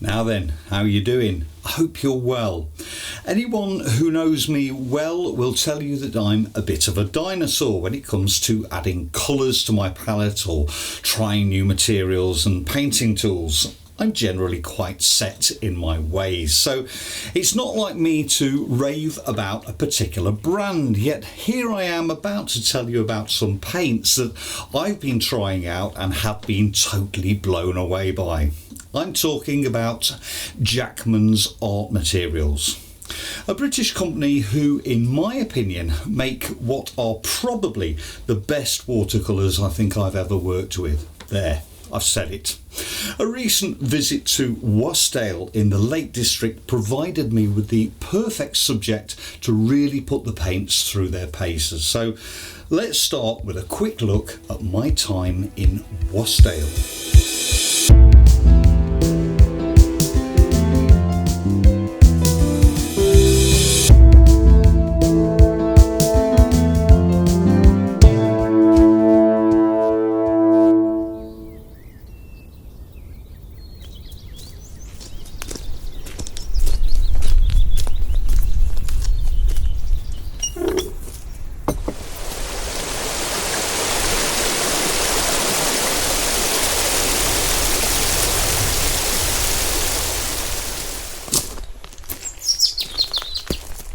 Now then, how you doing? I hope you're well. Anyone who knows me well will tell you that I'm a bit of a dinosaur when it comes to adding colours to my palette or trying new materials and painting tools. I'm generally quite set in my ways, so it's not like me to rave about a particular brand, yet here I am about to tell you about some paints that I've been trying out and have been totally blown away by. I'm talking about Jackman's Art Materials, a British company who, in my opinion, make what are probably the best watercolours I think I've ever worked with. There, I've said it. A recent visit to Wasdale in the Lake District provided me with the perfect subject to really put the paints through their paces. So let's start with a quick look at my time in Wasdale.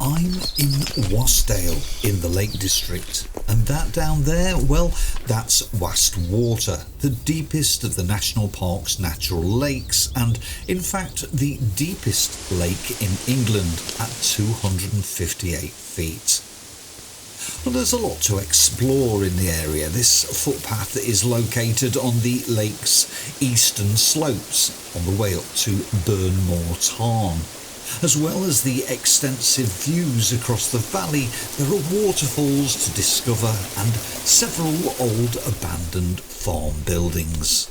I'm in Wasdale in the Lake District, and that down there, well, that's Wast Water, the deepest of the National Park's natural lakes, and in fact the deepest lake in England at 258 feet. Well, there's a lot to explore in the area. This footpath is located on the lake's eastern slopes on the way up to Burnmore Tarn. As well as the extensive views across the valley, there are waterfalls to discover and several old abandoned farm buildings.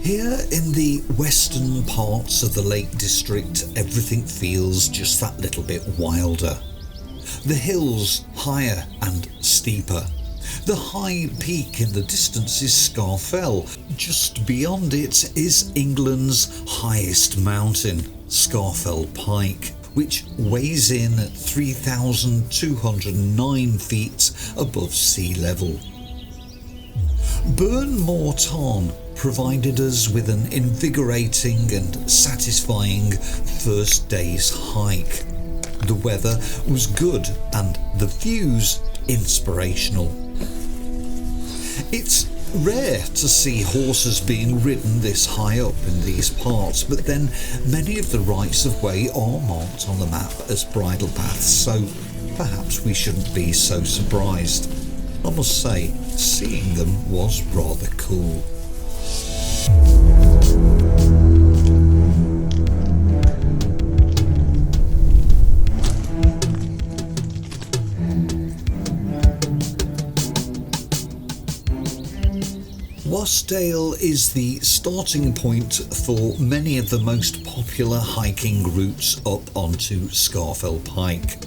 Here in the western parts of the Lake District, everything feels just that little bit wilder. The hills higher and steeper. The high peak in the distance is Scafell. Just beyond it is England's highest mountain, Scafell Pike, which weighs in at 3,209 feet above sea level. Burnmore Tarn provided us with an invigorating and satisfying first day's hike. The weather was good and the views inspirational. It's rare to see horses being ridden this high up in these parts, but then many of the rights of way are marked on the map as bridle paths, so perhaps we shouldn't be so surprised. I must say, seeing them was rather cool. Wasdale is the starting point for many of the most popular hiking routes up onto Scafell Pike.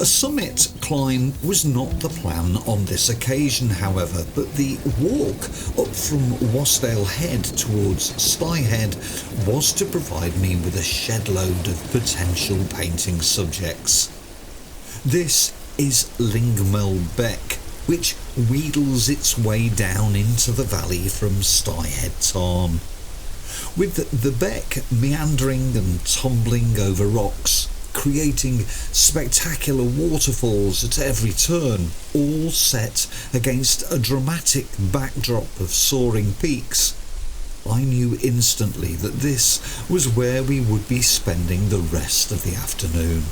A summit climb was not the plan on this occasion, however, but the walk up from Wasdale Head towards Stye Head was to provide me with a shed load of potential painting subjects. This is Lingmell Beck, which wheedles its way down into the valley from Stye Head Tarn. With the beck meandering and tumbling over rocks, creating spectacular waterfalls at every turn, all set against a dramatic backdrop of soaring peaks, I knew instantly that this was where we would be spending the rest of the afternoon.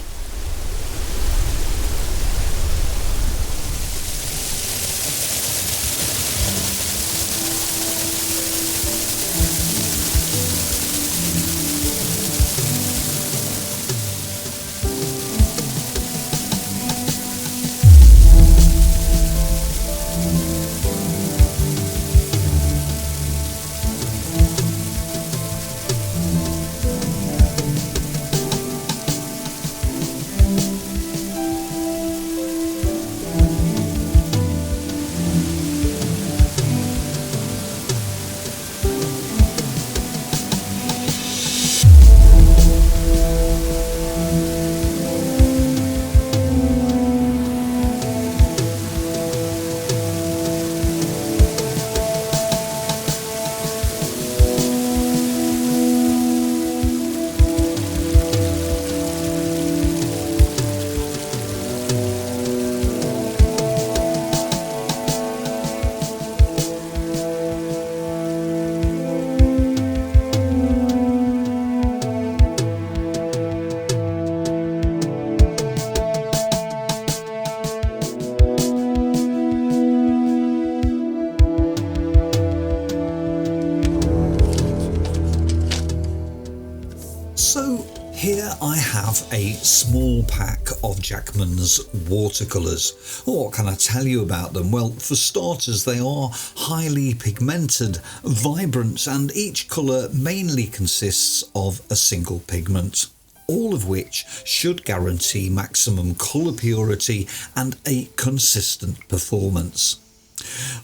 small pack of Jackman's watercolours. What can I tell you about them? Well, for starters, they are highly pigmented, vibrant, and each colour mainly consists of a single pigment, all of which should guarantee maximum colour purity and a consistent performance.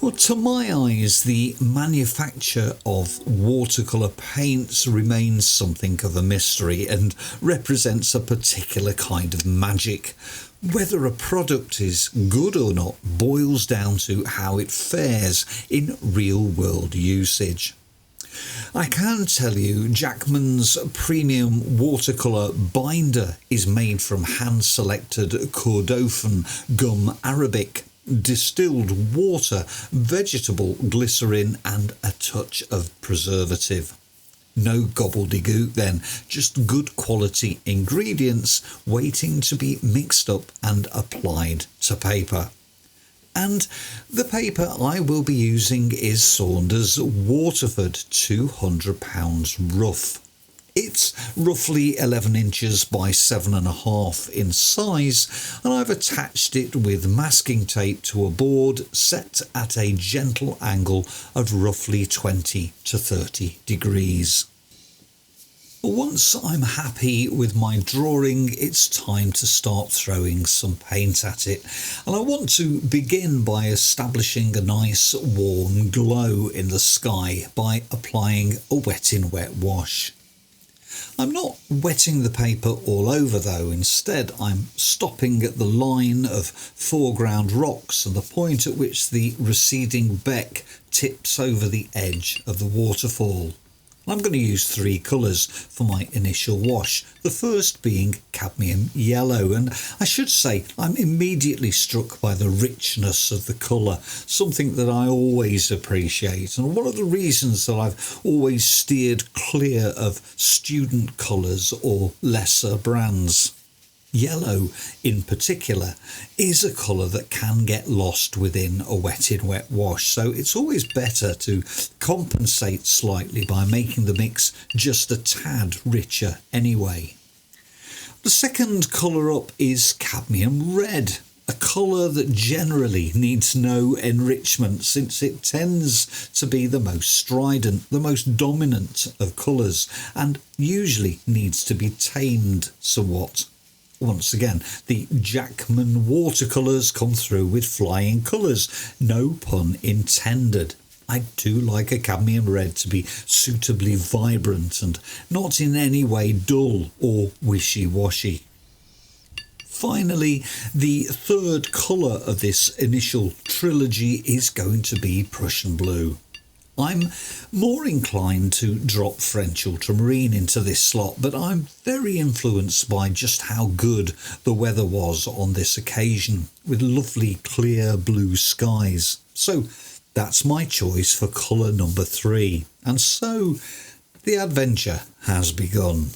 Well, to my eyes, the manufacture of watercolour paints remains something of a mystery and represents a particular kind of magic. Whether a product is good or not boils down to how it fares in real-world usage. I can tell you Jackman's premium watercolour binder is made from hand-selected Kordofan gum arabic, distilled water, vegetable glycerin and a touch of preservative. No gobbledygook then, just good quality ingredients waiting to be mixed up and applied to paper. And the paper I will be using is Saunders Waterford £200 rough. It's roughly 11 inches by 7.5 in size, and I've attached it with masking tape to a board set at a gentle angle of roughly 20 to 30 degrees. Once I'm happy with my drawing, it's time to start throwing some paint at it. And I want to begin by establishing a nice warm glow in the sky by applying a wet-in-wet wash. I'm not wetting the paper all over though, instead I'm stopping at the line of foreground rocks and the point at which the receding beck tips over the edge of the waterfall. I'm going to use 3 colours for my initial wash, the first being cadmium yellow, and I should say I'm immediately struck by the richness of the colour, something that I always appreciate, and one of the reasons that I've always steered clear of student colours or lesser brands. Yellow, in particular, is a colour that can get lost within a wet-in-wet wash, so it's always better to compensate slightly by making the mix just a tad richer anyway. The second colour up is cadmium red, a colour that generally needs no enrichment since it tends to be the most strident, the most dominant of colours, and usually needs to be tamed somewhat. Once again, the Jackman watercolours come through with flying colours, no pun intended. I do like a cadmium red to be suitably vibrant and not in any way dull or wishy-washy. Finally, the third colour of this initial trilogy is going to be Prussian blue. I'm more inclined to drop French ultramarine into this slot, but I'm very influenced by just how good the weather was on this occasion, with lovely clear blue skies. So that's my choice for colour number 3, and so the adventure has begun.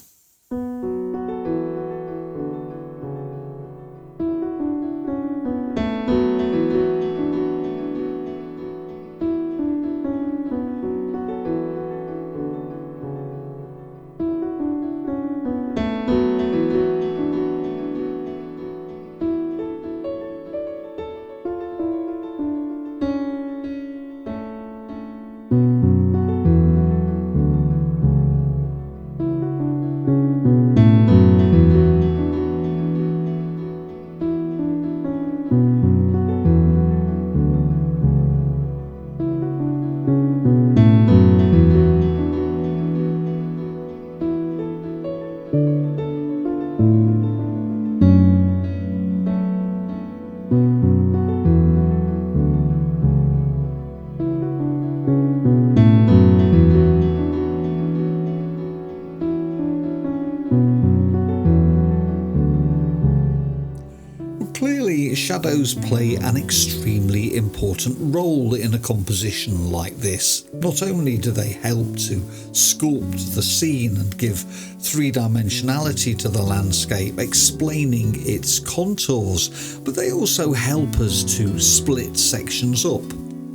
Clearly, shadows play an extremely important role in a composition like this. Not only do they help to sculpt the scene and give three-dimensionality to the landscape, explaining its contours, but they also help us to split sections up,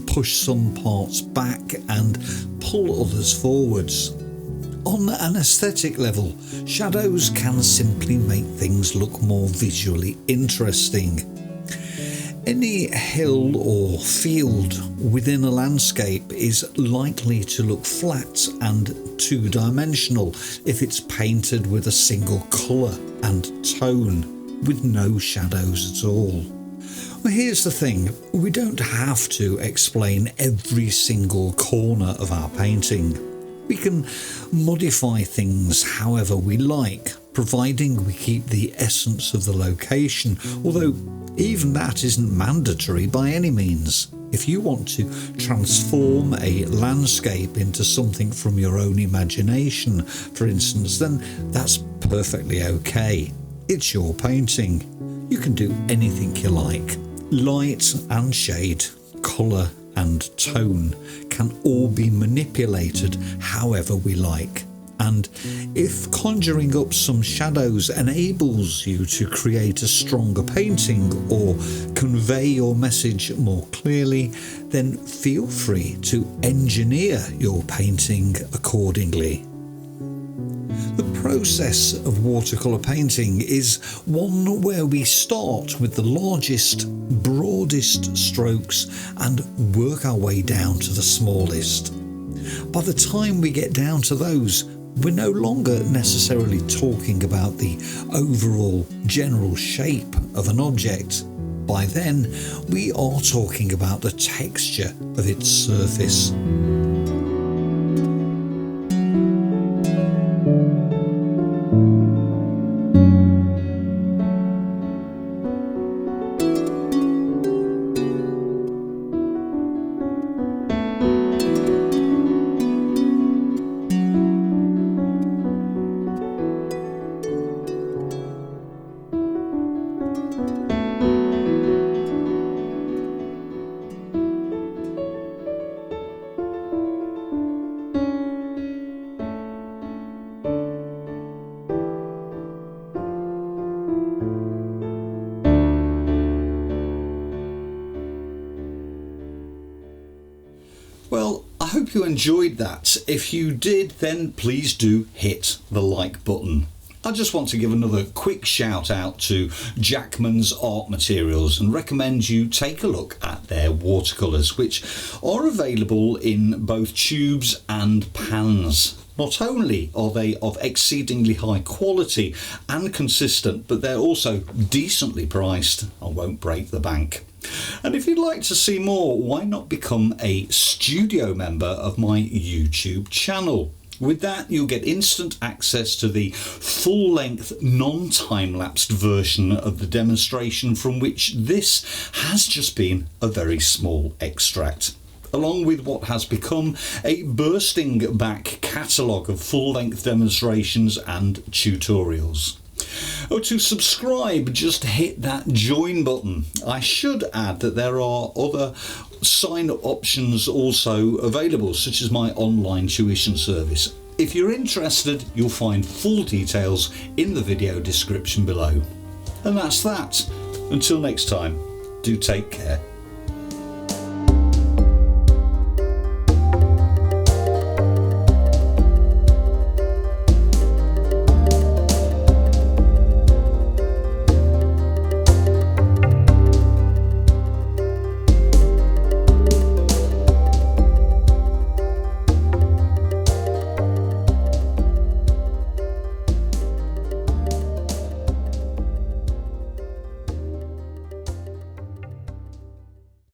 push some parts back and pull others forwards. On an aesthetic level, shadows can simply make things look more visually interesting. Any hill or field within a landscape is likely to look flat and two-dimensional if it's painted with a single colour and tone, with no shadows at all. Well, here's the thing, we don't have to explain every single corner of our painting. We can modify things however we like, providing we keep the essence of the location, although even that isn't mandatory by any means. If you want to transform a landscape into something from your own imagination, for instance, then that's perfectly okay. It's your painting. You can do anything you like. Light and shade, colour and tone can all be manipulated however we like. And if conjuring up some shadows enables you to create a stronger painting or convey your message more clearly, then feel free to engineer your painting accordingly. The process of watercolour painting is one where we start with the largest, broadest strokes and work our way down to the smallest. By the time we get down to those, we're no longer necessarily talking about the overall general shape of an object. By then, we are talking about the texture of its surface. Well, I hope you enjoyed that. If you did, then please do hit the like button. I just want to give another quick shout out to Jackman's Art Materials and recommend you take a look at their watercolours, which are available in both tubes and pans. Not only are they of exceedingly high quality and consistent, but they're also decently priced. I won't break the bank. And if you'd like to see more, why not become a studio member of my YouTube channel? With that, you'll get instant access to the full-length, non-time-lapsed version of the demonstration, from which this has just been a very small extract, along with what has become a bursting back catalogue of full-length demonstrations and tutorials. Oh, to subscribe, just hit that join button. I should add that there are other sign-up options also available, such as my online tuition service. If you're interested, you'll find full details in the video description below. And that's that. Until next time, do take care.